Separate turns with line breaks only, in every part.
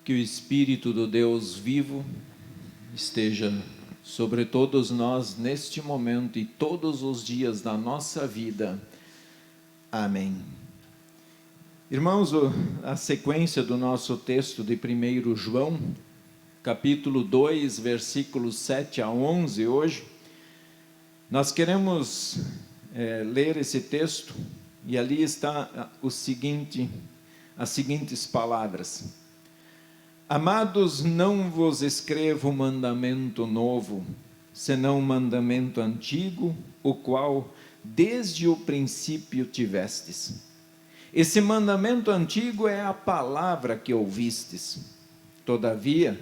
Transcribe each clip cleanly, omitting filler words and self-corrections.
Que o Espírito do Deus vivo esteja sobre todos nós neste momento e todos os dias da nossa vida. Amém. Irmãos, a sequência do nosso texto de 1 João, capítulo 2, versículos 7 a 11, hoje, nós queremos ler esse texto, e ali está as seguintes palavras. Amados, não vos escrevo mandamento novo, senão mandamento antigo, o qual desde o princípio tivestes. Esse mandamento antigo é a palavra que ouvistes. Todavia,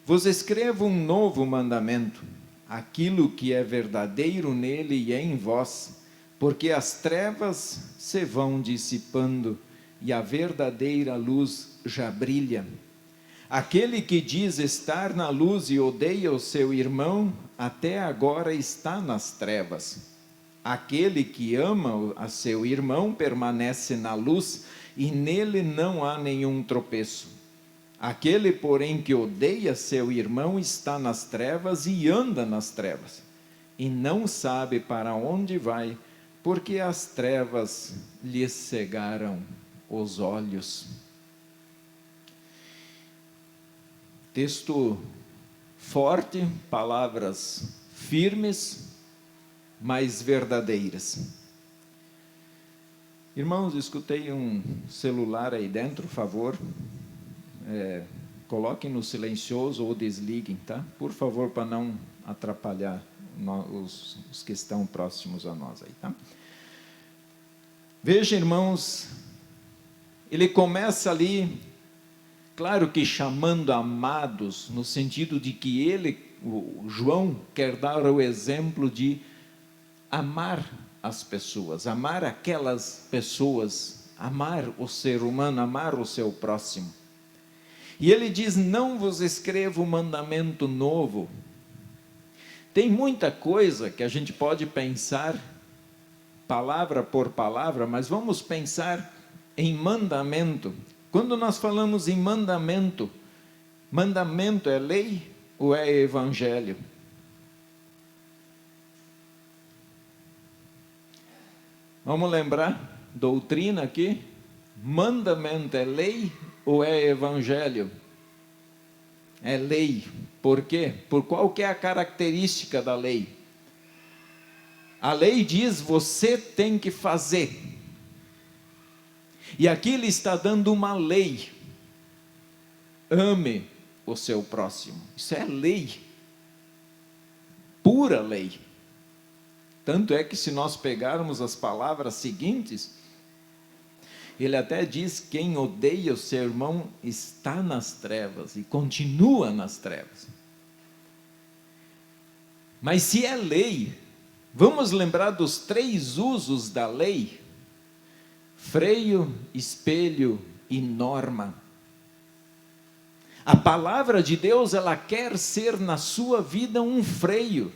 vos escrevo um novo mandamento, aquilo que é verdadeiro nele e em vós, porque as trevas se vão dissipando e a verdadeira luz já brilha. Aquele que diz estar na luz e odeia o seu irmão, até agora está nas trevas. Aquele que ama a seu irmão permanece na luz e nele não há nenhum tropeço. Aquele, porém, que odeia seu irmão está nas trevas e anda nas trevas, e não sabe para onde vai, porque as trevas lhe cegaram os olhos. Texto forte, palavras firmes, mas verdadeiras. Irmãos, escutei um celular aí dentro, por favor. Coloquem no silencioso ou desliguem, tá? Por favor, para não atrapalhar os que estão próximos a nós aí, tá? Veja, irmãos, ele começa ali, claro que chamando amados, no sentido de que o João, quer dar o exemplo de amar as pessoas, amar aquelas pessoas, amar o ser humano, amar o seu próximo. E ele diz, não vos escrevo mandamento novo. Tem muita coisa que a gente pode pensar, palavra por palavra, mas vamos pensar em mandamento. Quando nós falamos em mandamento, mandamento é lei ou é evangelho? Vamos lembrar, doutrina aqui, mandamento é lei ou é evangelho? É lei. Por quê? Por qual que é a característica da lei? A lei diz, você tem que fazer. E aqui ele está dando uma lei. Ame o seu próximo. Isso é lei. Pura lei. Tanto é que se nós pegarmos as palavras seguintes, ele até diz, quem odeia o seu irmão está nas trevas e continua nas trevas. Mas se é lei, vamos lembrar dos 3 usos da lei: freio, espelho e norma. A palavra de Deus, ela quer ser na sua vida um freio,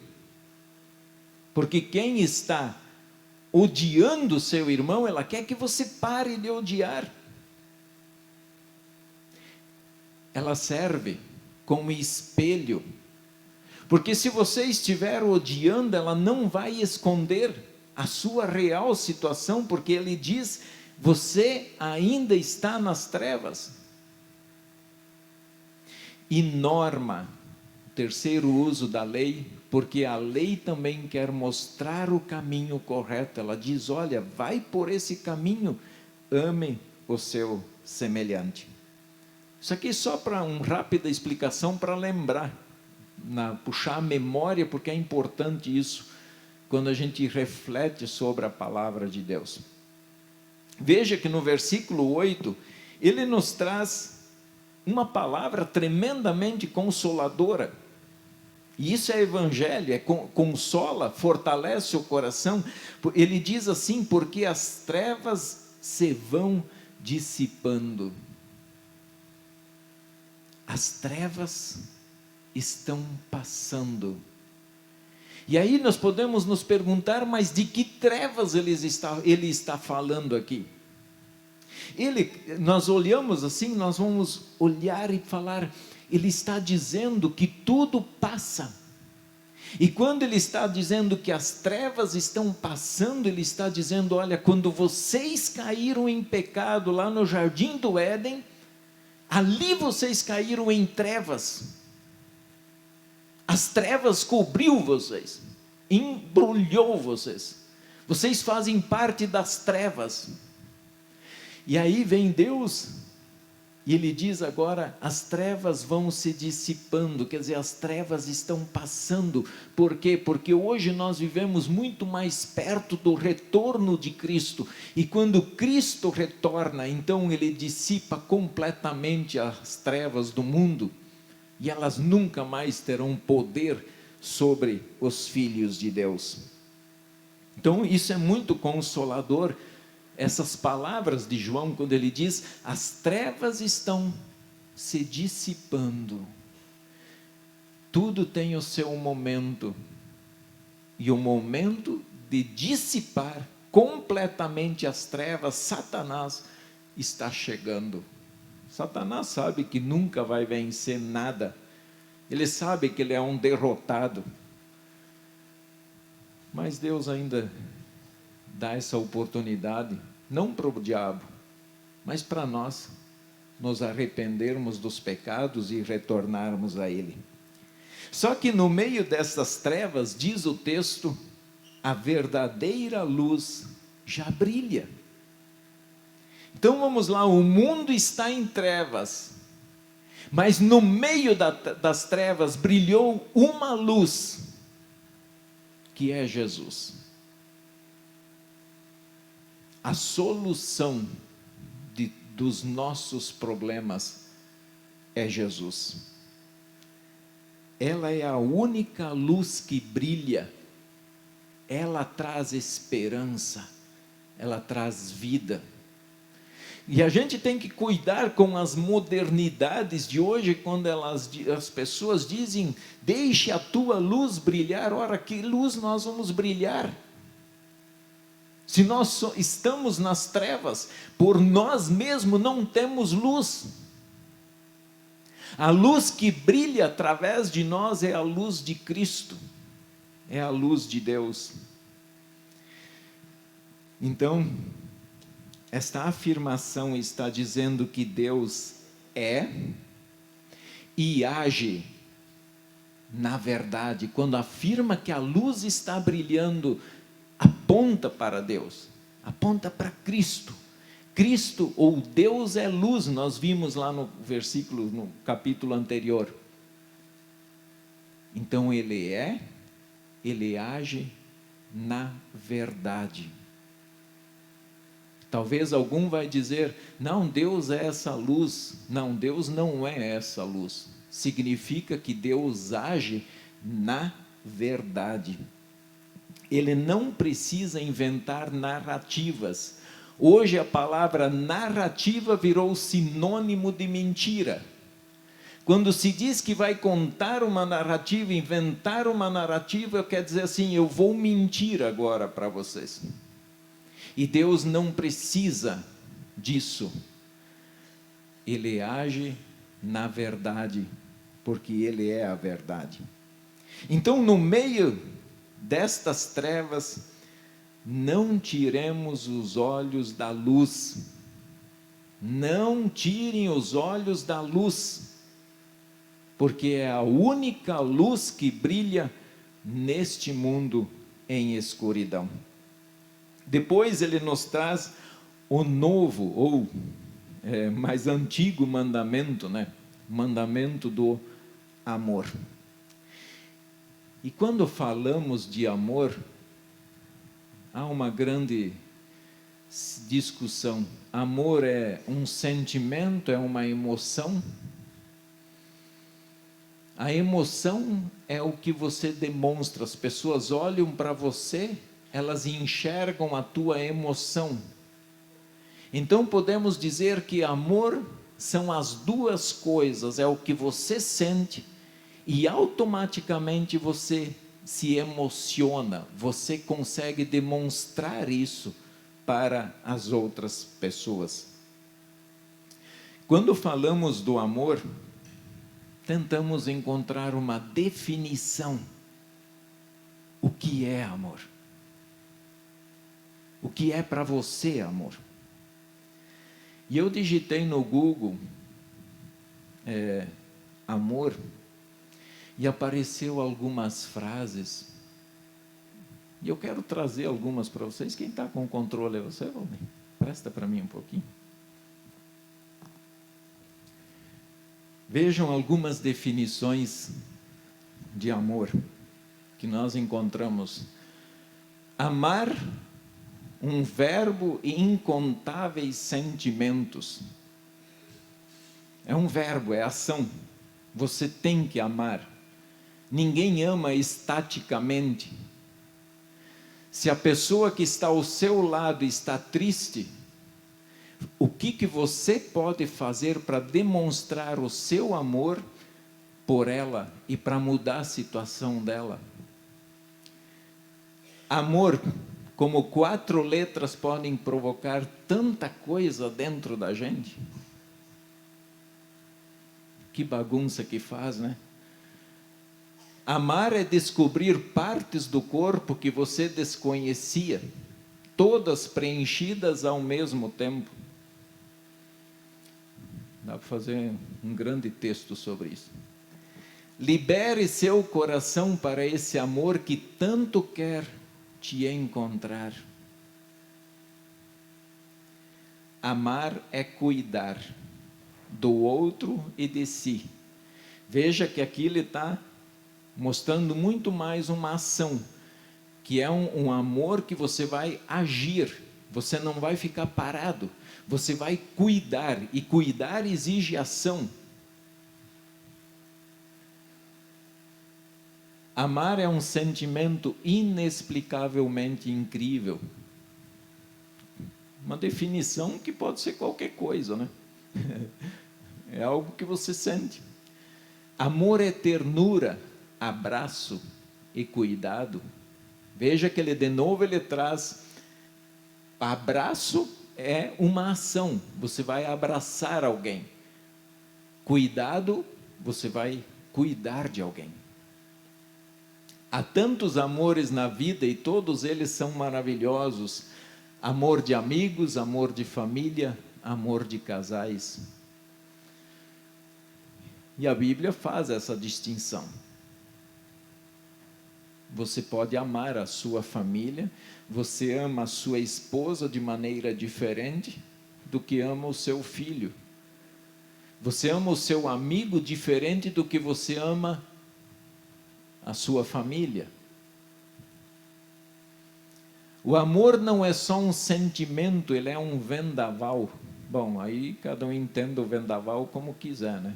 porque quem está odiando seu irmão, ela quer que você pare de odiar. Ela serve como espelho, porque se você estiver odiando, ela não vai esconder a sua real situação, porque ele diz, você ainda está nas trevas. E norma, terceiro uso da lei, porque a lei também quer mostrar o caminho correto. Ela diz, olha, vai por esse caminho, ame o seu semelhante. Isso aqui só para uma rápida explicação, para lembrar, puxar a memória, porque é importante isso, quando a gente reflete sobre a palavra de Deus. Veja que no versículo 8, ele nos traz uma palavra tremendamente consoladora. E isso é evangelho, consola, fortalece o coração. Ele diz assim, porque as trevas se vão dissipando. As trevas estão passando. E aí nós podemos nos perguntar, mas de que trevas ele está falando aqui? Nós olhamos assim, nós vamos olhar e falar, ele está dizendo que tudo passa. E quando ele está dizendo que as trevas estão passando, ele está dizendo, olha, quando vocês caíram em pecado lá no jardim do Éden, ali vocês caíram em trevas. As trevas cobriu vocês, embrulhou vocês. Vocês fazem parte das trevas. E aí vem Deus e ele diz agora, as trevas vão se dissipando, quer dizer, as trevas estão passando. Por quê? Porque hoje nós vivemos muito mais perto do retorno de Cristo, e quando Cristo retorna, então ele dissipa completamente as trevas do mundo, e elas nunca mais terão poder sobre os filhos de Deus. Então isso é muito consolador, essas palavras de João, quando ele diz, as trevas estão se dissipando. Tudo tem o seu momento, e o momento de dissipar completamente as trevas, Satanás está chegando. Satanás sabe que nunca vai vencer nada, ele sabe que ele é um derrotado, mas Deus ainda dá essa oportunidade, não para o diabo, mas para nós, nos arrependermos dos pecados e retornarmos a Ele. Só que no meio dessas trevas, diz o texto, a verdadeira luz já brilha. Então vamos lá, o mundo está em trevas, mas no meio das trevas brilhou uma luz, que é Jesus. A solução dos nossos problemas é Jesus. Ela é a única luz que brilha, ela traz esperança, ela traz vida. E a gente tem que cuidar com as modernidades de hoje, quando as pessoas dizem, deixe a tua luz brilhar. Ora, que luz nós vamos brilhar? Se nós estamos nas trevas, por nós mesmos não temos luz. A luz que brilha através de nós é a luz de Cristo, é a luz de Deus. Então, esta afirmação está dizendo que Deus é e age na verdade. Quando afirma que a luz está brilhando, aponta para Deus, aponta para Cristo. Cristo ou Deus é luz, nós vimos lá no versículo, no capítulo anterior. Então ele age na verdade. Talvez algum vai dizer, não, Deus é essa luz. Não, Deus não é essa luz. Significa que Deus age na verdade. Ele não precisa inventar narrativas. Hoje a palavra narrativa virou sinônimo de mentira. Quando se diz que vai contar uma narrativa, inventar uma narrativa, quer dizer assim, eu vou mentir agora para vocês. E Deus não precisa disso. Ele age na verdade, porque Ele é a verdade. Então, no meio destas trevas, não tiremos os olhos da luz. Não tirem os olhos da luz, porque é a única luz que brilha neste mundo em escuridão. Depois ele nos traz o novo, ou mais antigo mandamento, mandamento do amor. E quando falamos de amor, há uma grande discussão. Amor é um sentimento, é uma emoção? A emoção é o que você demonstra. As pessoas olham para você, elas enxergam a tua emoção. Então podemos dizer que amor são as duas coisas, é o que você sente e automaticamente você se emociona, você consegue demonstrar isso para as outras pessoas. Quando falamos do amor, tentamos encontrar uma definição. O que é amor? O que é para você amor? E eu digitei no Google amor e apareceu algumas frases. E eu quero trazer algumas para vocês. Quem está com o controle é você, Valdir? Presta para mim um pouquinho. Vejam algumas definições de amor que nós encontramos. Amar, um verbo e incontáveis sentimentos. É um verbo, é ação. Você tem que amar. Ninguém ama estaticamente. Se a pessoa que está ao seu lado está triste, o que você pode fazer para demonstrar o seu amor por ela e para mudar a situação dela? Amor, como 4 letras podem provocar tanta coisa dentro da gente. Que bagunça que faz, né? Amar é descobrir partes do corpo que você desconhecia, todas preenchidas ao mesmo tempo. Dá para fazer um grande texto sobre isso. Libere seu coração para esse amor que tanto quer te encontrar. Amar é cuidar do outro e de si. Veja que aqui ele está mostrando muito mais uma ação, que é um amor que você vai agir, você não vai ficar parado, você vai cuidar, e cuidar exige ação. Amar é um sentimento inexplicavelmente incrível. Uma definição que pode ser qualquer coisa, né? É algo que você sente. Amor é ternura, abraço e cuidado. Veja que ele de novo ele traz abraço é uma ação, você vai abraçar alguém. Cuidado, você vai cuidar de alguém. Há tantos amores na vida e todos eles são maravilhosos. Amor de amigos, amor de família, amor de casais. E a Bíblia faz essa distinção. Você pode amar a sua família, você ama a sua esposa de maneira diferente do que ama o seu filho. Você ama o seu amigo diferente do que você ama a sua família. O amor não é só um sentimento, ele é um vendaval. Bom, aí cada um entende o vendaval como quiser, né?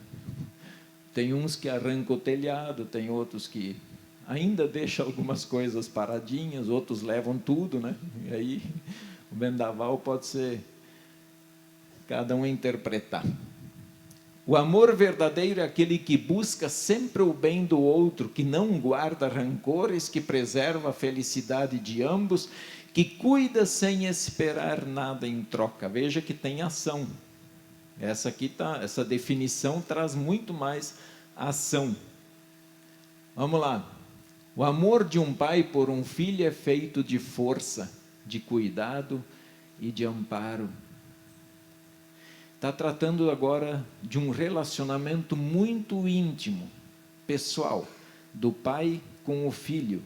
Tem uns que arrancam o telhado, tem outros que ainda deixam algumas coisas paradinhas, outros levam tudo, né? E aí o vendaval pode ser cada um interpretar. O amor verdadeiro é aquele que busca sempre o bem do outro, que não guarda rancores, que preserva a felicidade de ambos, que cuida sem esperar nada em troca. Veja que tem ação. Essa definição traz muito mais ação. Vamos lá. O amor de um pai por um filho é feito de força, de cuidado e de amparo. Está tratando agora de um relacionamento muito íntimo, pessoal, do pai com o filho,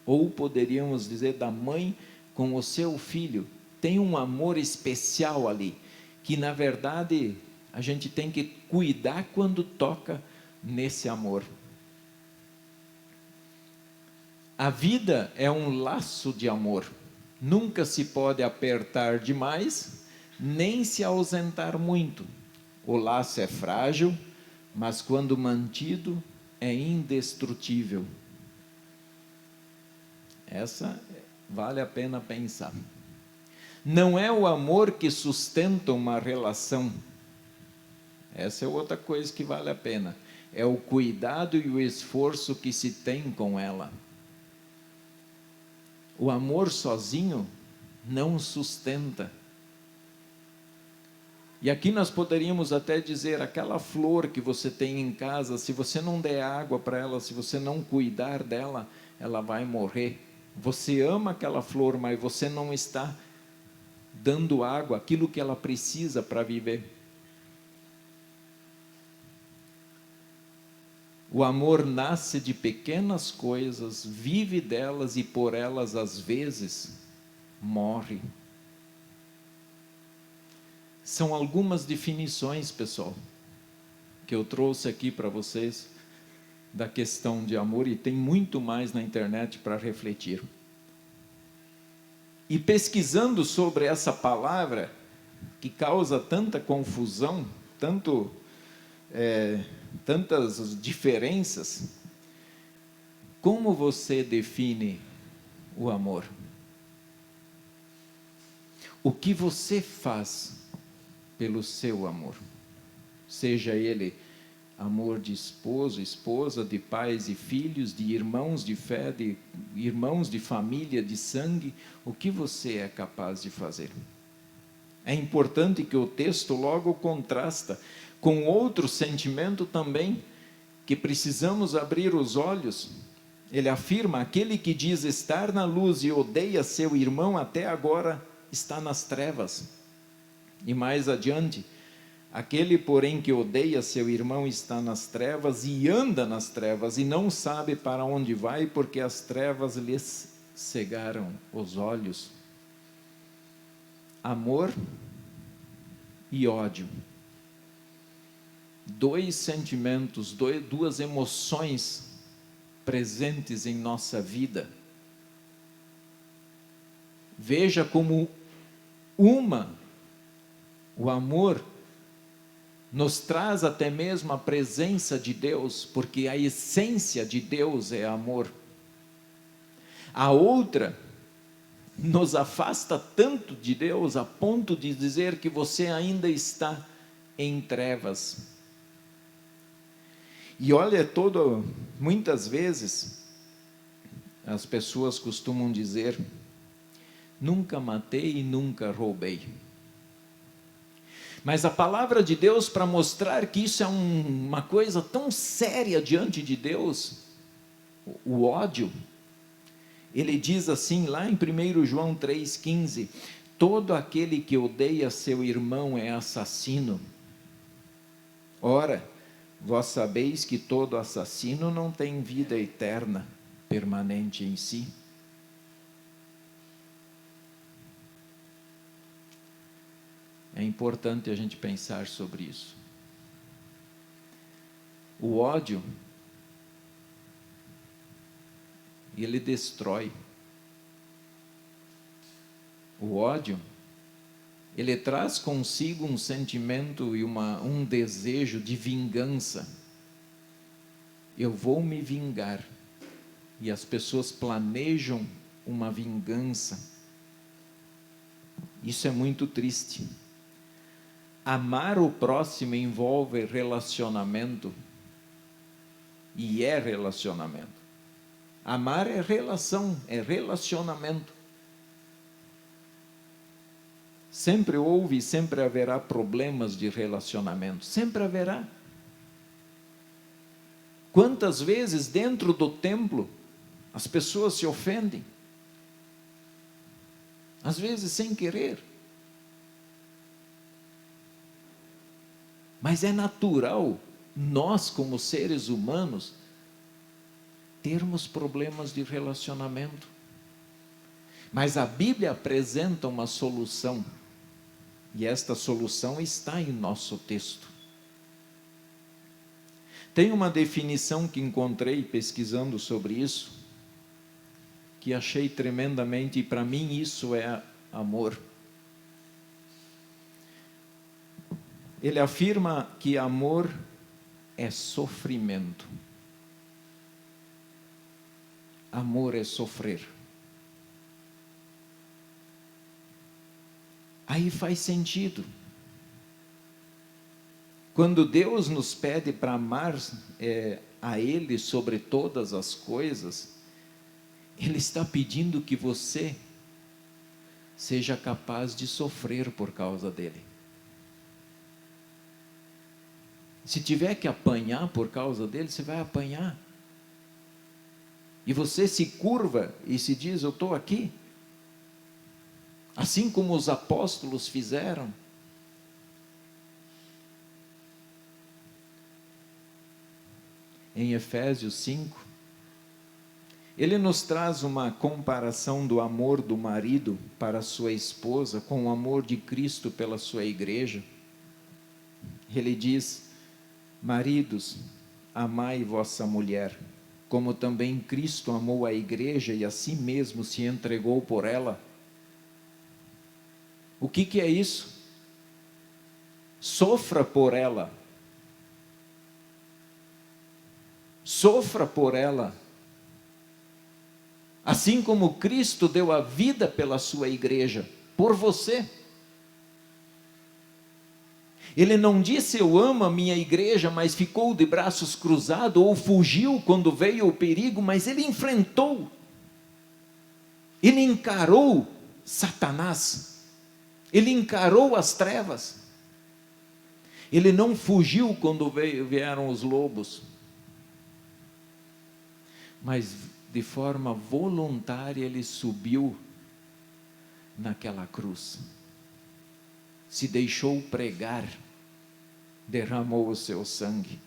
ou poderíamos dizer da mãe com o seu filho. Tem um amor especial ali, que na verdade a gente tem que cuidar quando toca nesse amor. A vida é um laço de amor, nunca se pode apertar demais, nem se ausentar muito. O laço é frágil, mas quando mantido é indestrutível. Essa vale a pena pensar. Não é o amor que sustenta uma relação. Essa é outra coisa que vale a pena. É o cuidado e o esforço que se tem com ela. O amor sozinho não sustenta. E aqui nós poderíamos até dizer, aquela flor que você tem em casa, se você não der água para ela, se você não cuidar dela, ela vai morrer. Você ama aquela flor, mas você não está dando água, aquilo que ela precisa para viver. O amor nasce de pequenas coisas, vive delas e por elas às vezes morre. São algumas definições, pessoal, que eu trouxe aqui para vocês da questão de amor, e tem muito mais na internet para refletir. E pesquisando sobre essa palavra, que causa tanta confusão, tantas diferenças, como você define o amor? O que você faz pelo seu amor? Seja ele amor de esposo, esposa, de pais e filhos, de irmãos de fé, de irmãos de família, de sangue, o que você é capaz de fazer? É importante que o texto logo contrasta com outro sentimento também, que precisamos abrir os olhos. Ele afirma, aquele que diz estar na luz e odeia seu irmão até agora está nas trevas. E mais adiante, aquele porém que odeia seu irmão está nas trevas e anda nas trevas e não sabe para onde vai, porque as trevas lhes cegaram os olhos. Amor e ódio. Dois sentimentos, duas emoções presentes em nossa vida. Veja como o amor nos traz até mesmo a presença de Deus, porque a essência de Deus é amor. A outra nos afasta tanto de Deus, a ponto de dizer que você ainda está em trevas. E olha, muitas vezes, as pessoas costumam dizer, nunca matei e nunca roubei. Mas a palavra de Deus, para mostrar que isso é uma coisa tão séria diante de Deus, o ódio, ele diz assim, lá em 1 João 3,15, todo aquele que odeia seu irmão é assassino. Ora, vós sabeis que todo assassino não tem vida eterna, permanente em si. É importante a gente pensar sobre isso. O ódio, ele destrói. O ódio, ele traz consigo um sentimento e um desejo de vingança. Eu vou me vingar. E as pessoas planejam uma vingança. Isso é muito triste. Amar o próximo envolve relacionamento. E é relacionamento. Amar é relação, é relacionamento. Sempre houve e sempre haverá problemas de relacionamento. Sempre haverá. Quantas vezes dentro do templo as pessoas se ofendem? Às vezes sem querer. Mas é natural, nós como seres humanos, termos problemas de relacionamento. Mas a Bíblia apresenta uma solução. E esta solução está em nosso texto. Tem uma definição que encontrei pesquisando sobre isso, que achei tremendamente, e para mim isso é amor. Ele afirma que amor é sofrimento. Amor é sofrer. Aí faz sentido. Quando Deus nos pede para amar a Ele sobre todas as coisas, Ele está pedindo que você seja capaz de sofrer por causa dEle. Se tiver que apanhar por causa dele, você vai apanhar. E você se curva e se diz: eu estou aqui. Assim como os apóstolos fizeram. Em Efésios 5, ele nos traz uma comparação do amor do marido para a sua esposa com o amor de Cristo pela sua igreja. Ele diz: maridos, amai vossa mulher, como também Cristo amou a igreja e a si mesmo se entregou por ela. O que é isso? Sofra por ela. Sofra por ela. Assim como Cristo deu a vida pela sua igreja, por você. Ele não disse: eu amo a minha igreja, mas ficou de braços cruzados, ou fugiu quando veio o perigo, mas ele enfrentou. Ele encarou Satanás. Ele encarou as trevas. Ele não fugiu quando vieram os lobos. Mas de forma voluntária ele subiu naquela cruz. Se deixou pregar. Derramou o seu sangue.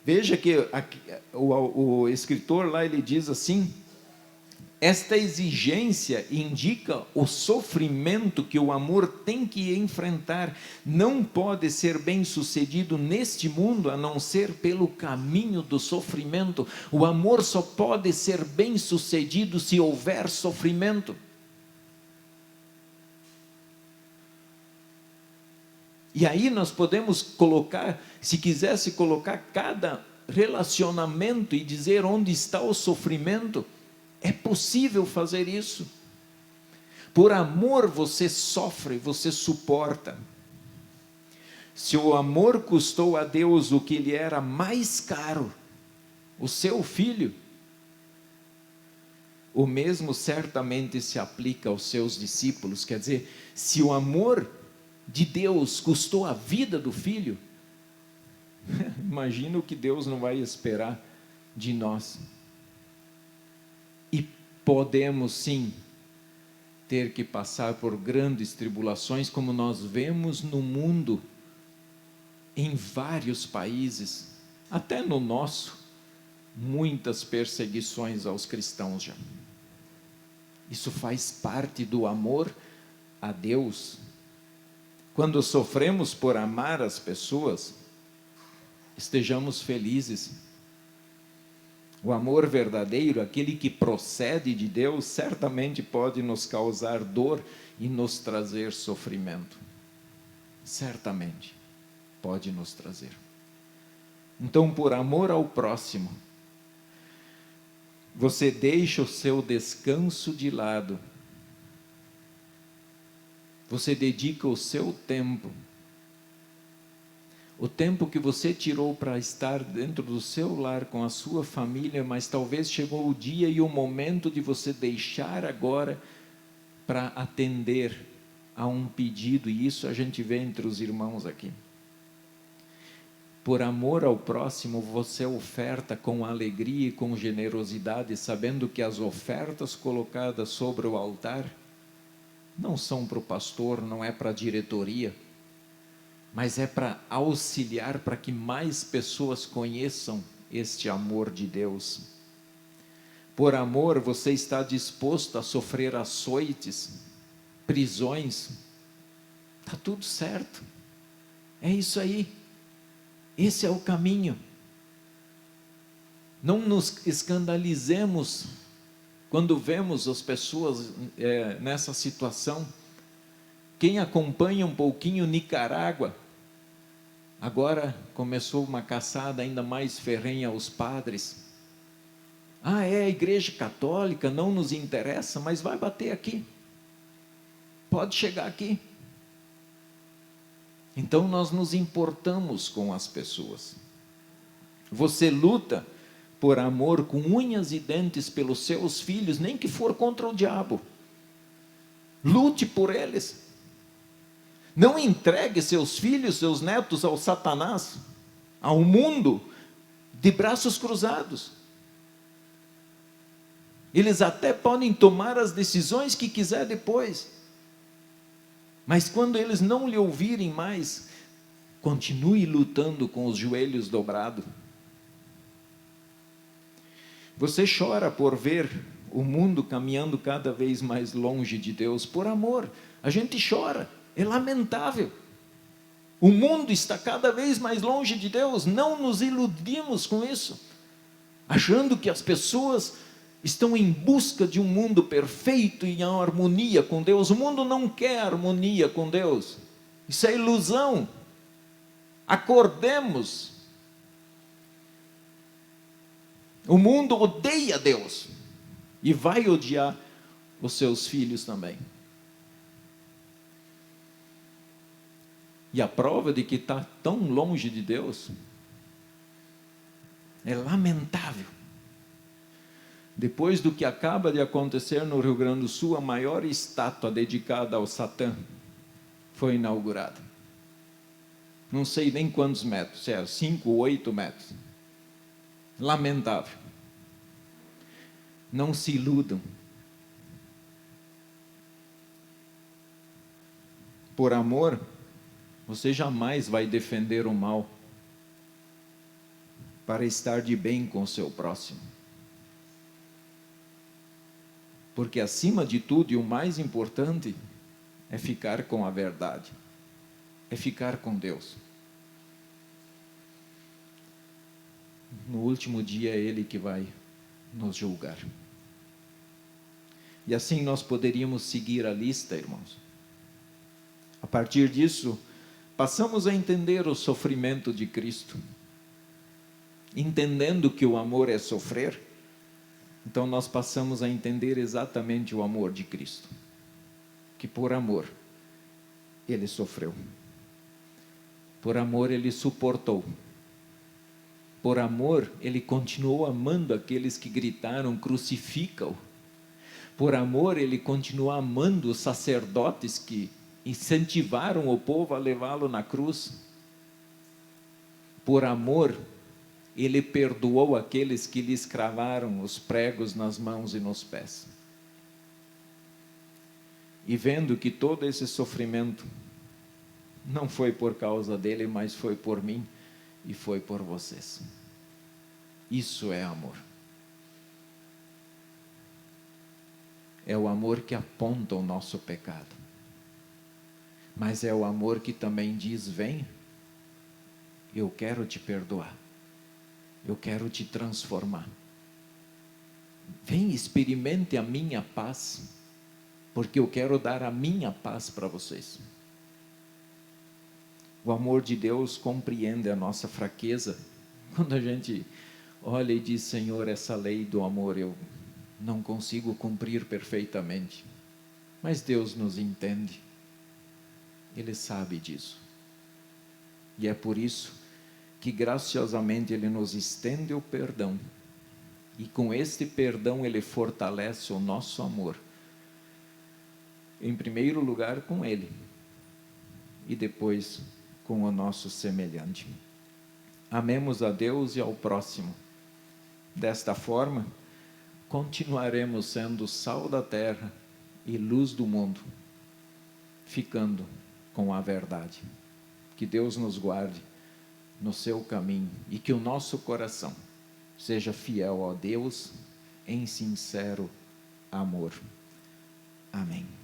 Veja que o escritor lá, ele diz assim: esta exigência indica o sofrimento que o amor tem que enfrentar. Não pode ser bem sucedido neste mundo a não ser pelo caminho do sofrimento. O amor só pode ser bem sucedido se houver sofrimento. E aí nós podemos colocar, se quisesse colocar cada relacionamento e dizer onde está o sofrimento, é possível fazer isso. Por amor você sofre, você suporta. Se o amor custou a Deus o que lhe era mais caro, o seu filho, o mesmo certamente se aplica aos seus discípulos. Quer dizer, se o amor de Deus custou a vida do filho, imagina o que Deus não vai esperar de nós. E podemos sim ter que passar por grandes tribulações, como nós vemos no mundo, em vários países, até no nosso, muitas perseguições aos cristãos já. Isso faz parte do amor a Deus. Quando sofremos por amar as pessoas, estejamos felizes. O amor verdadeiro, aquele que procede de Deus, certamente pode nos causar dor e nos trazer sofrimento. Certamente pode nos trazer. Então, por amor ao próximo, você deixa o seu descanso de lado. Você dedica o seu tempo. O tempo que você tirou para estar dentro do seu lar com a sua família, mas talvez chegou o dia e o momento de você deixar agora para atender a um pedido, e isso a gente vê entre os irmãos aqui. Por amor ao próximo, você oferta com alegria e com generosidade, sabendo que as ofertas colocadas sobre o altar não são para o pastor, não é para a diretoria, mas é para auxiliar para que mais pessoas conheçam este amor de Deus. Por amor, você está disposto a sofrer açoites, prisões, está tudo certo, é isso aí, esse é o caminho. Não nos escandalizemos quando vemos as pessoas nessa situação. Quem acompanha um pouquinho Nicarágua, agora começou uma caçada ainda mais ferrenha aos padres. Ah, é a igreja católica, não nos interessa, mas vai bater aqui. Pode chegar aqui. Então nós nos importamos com as pessoas. Você luta por amor com unhas e dentes pelos seus filhos, nem que for contra o diabo. Lute por eles. Não entregue seus filhos, seus netos ao Satanás, ao mundo, de braços cruzados. Eles até podem tomar as decisões que quiser depois, mas quando eles não lhe ouvirem mais, continue lutando com os joelhos dobrados. Você chora por ver o mundo caminhando cada vez mais longe de Deus, por amor. A gente chora, é lamentável. O mundo está cada vez mais longe de Deus. Não nos iludimos com isso, achando que as pessoas estão em busca de um mundo perfeito e em harmonia com Deus. O mundo não quer harmonia com Deus. Isso é ilusão. Acordemos. O mundo odeia Deus e vai odiar os seus filhos também. E a prova de que está tão longe de Deus é lamentável. Depois do que acaba de acontecer no Rio Grande do Sul, a maior estátua dedicada ao Satã foi inaugurada. Não sei nem quantos metros, 5 ou 8 metros. Lamentável. Não se iludam. Por amor, você jamais vai defender o mal para estar de bem com o seu próximo. Porque acima de tudo, e o mais importante, é ficar com a verdade, é ficar com Deus. No último dia é Ele que vai nos julgar. E assim nós poderíamos seguir a lista, irmãos. A partir disso, passamos a entender o sofrimento de Cristo. Entendendo que o amor é sofrer, então nós passamos a entender exatamente o amor de Cristo. Que por amor, Ele sofreu. Por amor, Ele suportou. Por amor, Ele continuou amando aqueles que gritaram, crucifica-o. Por amor, Ele continuou amando os sacerdotes que incentivaram o povo a levá-lo na cruz. Por amor, Ele perdoou aqueles que lhe cravaram os pregos nas mãos e nos pés. E vendo que todo esse sofrimento não foi por causa dele, mas foi por mim e foi por vocês. Isso é amor. É o amor que aponta o nosso pecado. Mas é o amor que também diz: vem, eu quero te perdoar. Eu quero te transformar. Vem, experimente a minha paz, porque eu quero dar a minha paz para vocês. O amor de Deus compreende a nossa fraqueza. Quando a gente olha e diz: Senhor, essa lei do amor eu não consigo cumprir perfeitamente. Mas Deus nos entende. Ele sabe disso. E é por isso que graciosamente Ele nos estende o perdão. E com este perdão Ele fortalece o nosso amor. Em primeiro lugar com Ele. E depois com o nosso semelhante. Amemos a Deus e ao próximo. Desta forma, continuaremos sendo sal da terra e luz do mundo, ficando com a verdade. Que Deus nos guarde no seu caminho e que o nosso coração seja fiel a Deus em sincero amor. Amém.